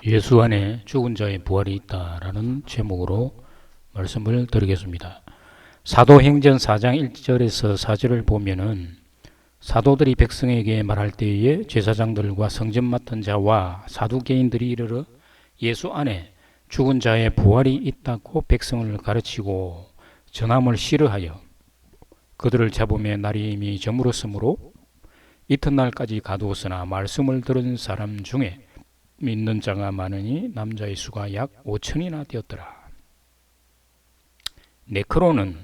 예수 안에 죽은 자의 부활이 있다라는 제목으로 말씀을 드리겠습니다. 사도행전 4장 1절에서 4절을 보면은 사도들이 백성에게 말할 때에 제사장들과 성전 맡은 자와 사두개인들이 이르러 예수 안에 죽은 자의 부활이 있다고 백성을 가르치고 전함을 싫어하여 그들을 잡음에 날이 이미 저물었으므로 이튿날까지 가두었으나 말씀을 들은 사람 중에 믿는 자가 많으니 남자의 수가 약 5천이나 되었더라. 네크로는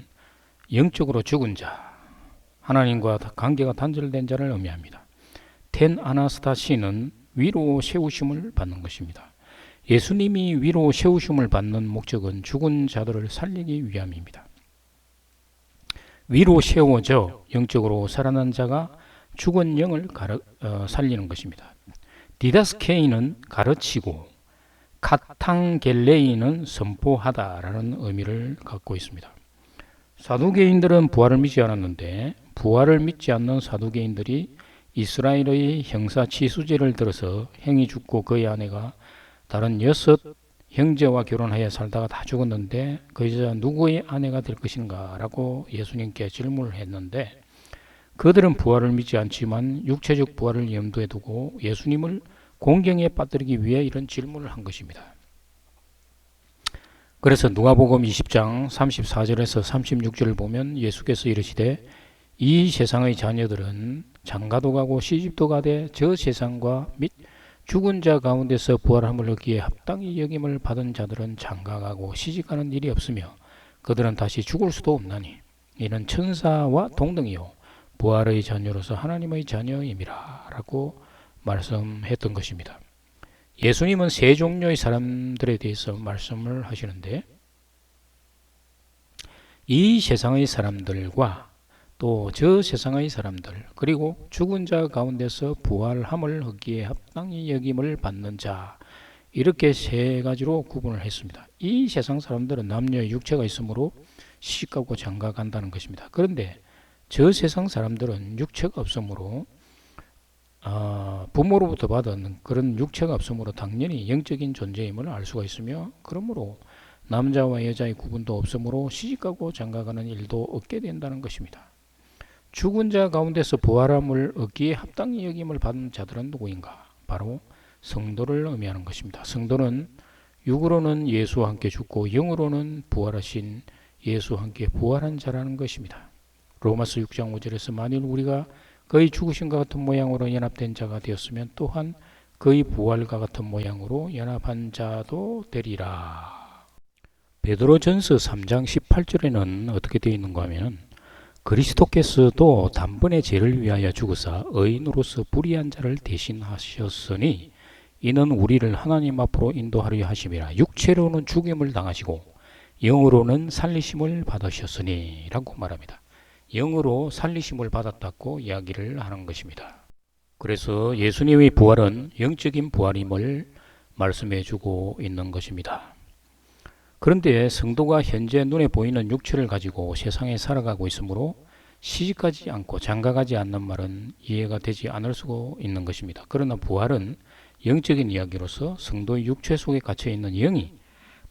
영적으로 죽은 자, 하나님과 관계가 단절된 자를 의미합니다. 텐 아나스타시는 위로 세우심을 받는 것입니다. 예수님이 위로 세우심을 받는 목적은 죽은 자들을 살리기 위함입니다. 위로 세워져 영적으로 살아난 자가 죽은 영을 살리는 것입니다. 디다스케이는 가르치고 카탕겔레이는 선포하다라는 의미를 갖고 있습니다. 사두개인들은 부활을 믿지 않았는데 부활을 믿지 않는 사두개인들이 이스라엘의 형사치수제를 들어서 형이 죽고 그의 아내가 다른 6 형제와 결혼하여 살다가 다 죽었는데 그 여자 누구의 아내가 될 것인가 라고 예수님께 질문을 했는데 그들은 부활을 믿지 않지만 육체적 부활을 염두에 두고 예수님을 공경에 빠뜨리기 위해 이런 질문을 한 것입니다. 그래서 누가복음 20장 34절에서 36절을 보면 예수께서 이르시되 이 세상의 자녀들은 장가도 가고 시집도 가되 저 세상과 및 죽은 자 가운데서 부활함을 얻기에 합당히 여김을 받은 자들은 장가가고 시집가는 일이 없으며 그들은 다시 죽을 수도 없나니 이는 천사와 동등이요 부활의 자녀로서 하나님의 자녀임이라 라고 말씀했던 것입니다. 예수님은 세 종류의 사람들에 대해서 말씀을 하시는데 이 세상의 사람들과 또 저 세상의 사람들 그리고 죽은 자 가운데서 부활함을 얻기에 합당히 여김을 받는 자 이렇게 세 가지로 구분을 했습니다. 이 세상 사람들은 남녀의 육체가 있으므로 시집가고 장가간다는 것입니다. 그런데 저 세상 사람들은 육체가 없으므로 부모로부터 받은 그런 육체가 없으므로 당연히 영적인 존재임을 알 수가 있으며 그러므로 남자와 여자의 구분도 없으므로 시집가고 장가가는 일도 없게 된다는 것입니다. 죽은 자 가운데서 부활함을 얻기에 합당히 여김을 받은 자들은 누구인가? 바로 성도를 의미하는 것입니다. 성도는 육으로는 예수와 함께 죽고 영으로는 부활하신 예수와 함께 부활한 자라는 것입니다. 로마서 6장 5절에서 만일 우리가 그의 죽으심과 같은 모양으로 연합된 자가 되었으면 또한 그의 부활과 같은 모양으로 연합한 자도 되리라. 베드로전서 3장 18절에는 어떻게 되어 있는가 하면 그리스도께서도 단번에 죄를 위하여 죽으사 의인으로서 불의한 자를 대신하셨으니 이는 우리를 하나님 앞으로 인도하려 하심이라. 육체로는 죽임을 당하시고 영으로는 살리심을 받으셨으니 라고 말합니다. 영으로 살리심을 받았다고 이야기를 하는 것입니다. 그래서 예수님의 부활은 영적인 부활임을 말씀해 주고 있는 것입니다. 그런데 성도가 현재 눈에 보이는 육체를 가지고 세상에 살아가고 있으므로 시집가지 않고 장가가지 않는 말은 이해가 되지 않을 수가 있는 것입니다. 그러나 부활은 영적인 이야기로서 성도의 육체 속에 갇혀 있는 영이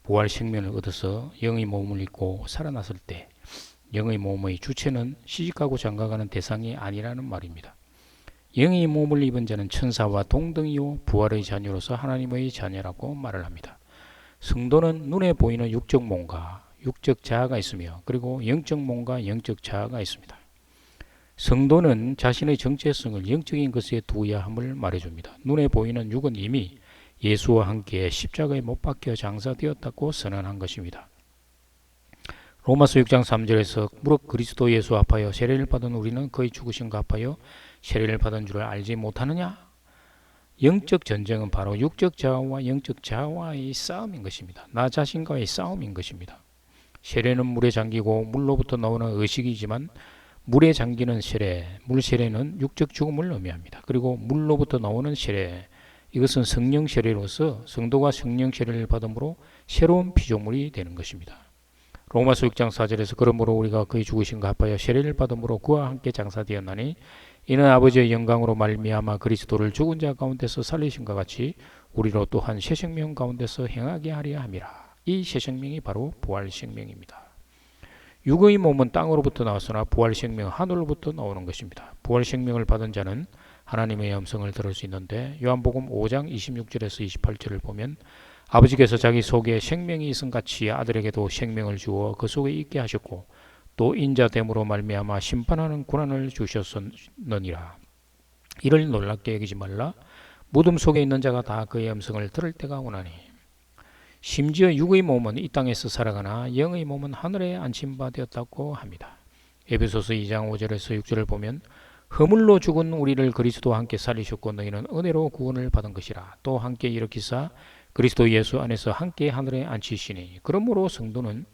부활 생명을 얻어서 영의 몸을 입고 살아났을 때 영의 몸의 주체는 시집가고 장가가는 대상이 아니라는 말입니다. 영의 몸을 입은 자는 천사와 동등이요 부활의 자녀로서 하나님의 자녀라고 말을 합니다. 성도는 눈에 보이는 육적 몸과 육적 자아가 있으며 그리고 영적 몸과 영적 자아가 있습니다. 성도는 자신의 정체성을 영적인 것에 두어야 함을 말해줍니다. 눈에 보이는 육은 이미 예수와 함께 십자가에 못 박혀 장사되었다고 선언한 것입니다. 로마서 6장 3절에서 무릇 그리스도 예수 합하여 세례를 받은 우리는 그의 죽으심과 합하여 세례를 받은 줄을 알지 못하느냐? 영적 전쟁은 바로 육적 자아와 영적 자아와의 싸움인 것입니다. 나 자신과의 싸움인 것입니다. 세례는 물에 잠기고 물로부터 나오는 의식이지만 물에 잠기는 세례, 물 세례는 육적 죽음을 의미합니다. 그리고 물로부터 나오는 세례, 이것은 성령 세례로서 성도가 성령 세례를 받음으로 새로운 피조물이 되는 것입니다. 로마서 6장 4절에서 그러므로 우리가 그의 죽으심과 합하여 세례를 받음으로 그와 함께 장사되었나니 이는 아버지의 영광으로 말미암아 그리스도를 죽은 자 가운데서 살리심과 같이 우리로 또한 새 생명 가운데서 행하게 하려 함이라. 이 새 생명이 바로 부활 생명입니다. 육의 몸은 땅으로부터 나왔으나 부활 생명은 하늘로부터 나오는 것입니다. 부활 생명을 받은 자는 하나님의 음성을 들을 수 있는데 요한복음 5장 26절에서 28절을 보면 아버지께서 자기 속에 생명이 있음 같이 아들에게도 생명을 주어 그 속에 있게 하셨고 또 인자됨으로 말미암아 심판하는 권한을 주셨느니라. 이를 놀랍게 여기지 말라. 무덤 속에 있는 자가 다 그의 음성을 들을 때가 오나니 심지어 육의 몸은 이 땅에서 살아가나 영의 몸은 하늘에 안심 바 되었다고 합니다. 에베소서 2장 5절에서 6절을 보면 허물로 죽은 우리를 그리스도와 함께 살리셨고 너희는 은혜로 구원을 받은 것이라. 또 함께 일으키사 그리스도 예수 안에서 함께 하늘에 앉히시니 그러므로 성도는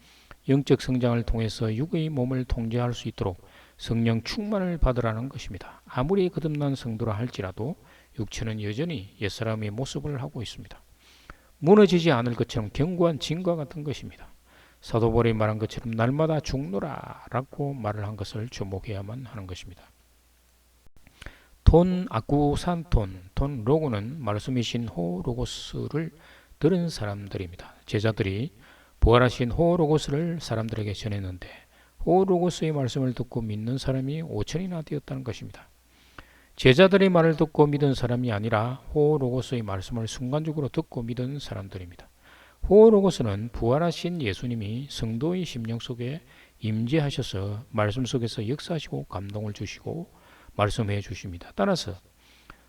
영적 성장을 통해서 육의 몸을 통제할 수 있도록 성령 충만을 받으라는 것입니다. 아무리 거듭난 성도라 할지라도 육체는 여전히 옛사람의 모습을 하고 있습니다. 무너지지 않을 것처럼 견고한 진과 같은 것입니다. 사도 바울이 말한 것처럼 날마다 죽노라 라고 말을 한 것을 주목해야만 하는 것입니다. 톤 아쿠산 톤 로고는 말씀이신 호 로고스를 들은 사람들입니다. 제자들이 부활하신 호 로고스를 사람들에게 전했는데 호 로고스의 말씀을 듣고 믿는 사람이 5천이나 되었다는 것입니다. 제자들의 말을 듣고 믿은 사람이 아니라 호 로고스의 말씀을 순간적으로 듣고 믿은 사람들입니다. 호 로고스는 부활하신 예수님이 성도의 심령 속에 임재하셔서 말씀 속에서 역사하시고 감동을 주시고 말씀해 주십니다. 따라서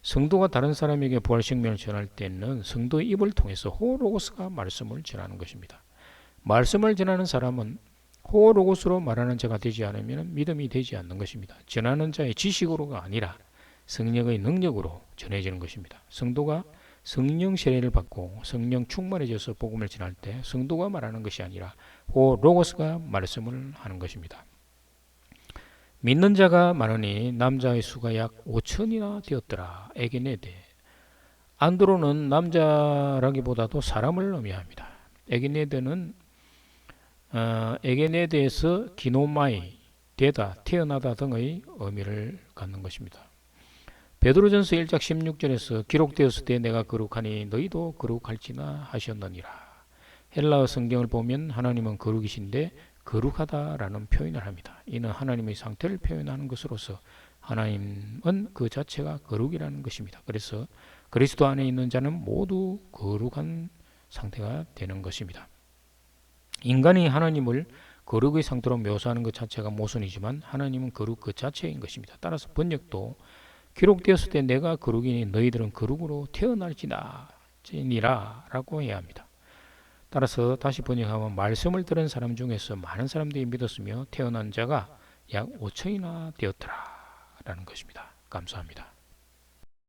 성도가 다른 사람에게 부활 생명을 전할 때는 성도의 입을 통해서 호 로고스가 말씀을 전하는 것입니다. 말씀을 전하는 사람은 호 로고스로 말하는 자가 되지 않으면 믿음이 되지 않는 것입니다. 전하는 자의 지식으로가 아니라 성령의 능력으로 전해지는 것입니다. 성도가 성령 세례를 받고 성령 충만해져서 복음을 전할 때 성도가 말하는 것이 아니라 호 로고스가 말씀을 하는 것입니다. 믿는 자가 많으니 남자의 수가 약 5천이나 되었더라. 에게네데. 안드로는 남자라기보다도 사람을 의미합니다. 에게네데는 에게네데에서 기노마이, 되다, 태어나다 등의 의미를 갖는 것입니다. 베드로전서 1장 16절에서 기록되었을 때 내가 거룩하니 너희도 거룩할지나 하셨느니라. 헬라어 성경을 보면 하나님은 거룩이신데 거룩하다라는 표현을 합니다. 이는 하나님의 상태를 표현하는 것으로서 하나님은 그 자체가 거룩이라는 것입니다. 그래서 그리스도 안에 있는 자는 모두 거룩한 상태가 되는 것입니다. 인간이 하나님을 거룩의 상태로 묘사하는 것 자체가 모순이지만 하나님은 거룩 그 자체인 것입니다. 따라서 번역도 기록되었을 때 내가 거룩이니 너희들은 거룩으로 태어날지니라 라고 해야 합니다. 따라서 다시 번역하면 말씀을 들은 사람 중에서 많은 사람들이 믿었으며 태어난 자가 약 5천이나 되었더라 라는 것입니다. 감사합니다.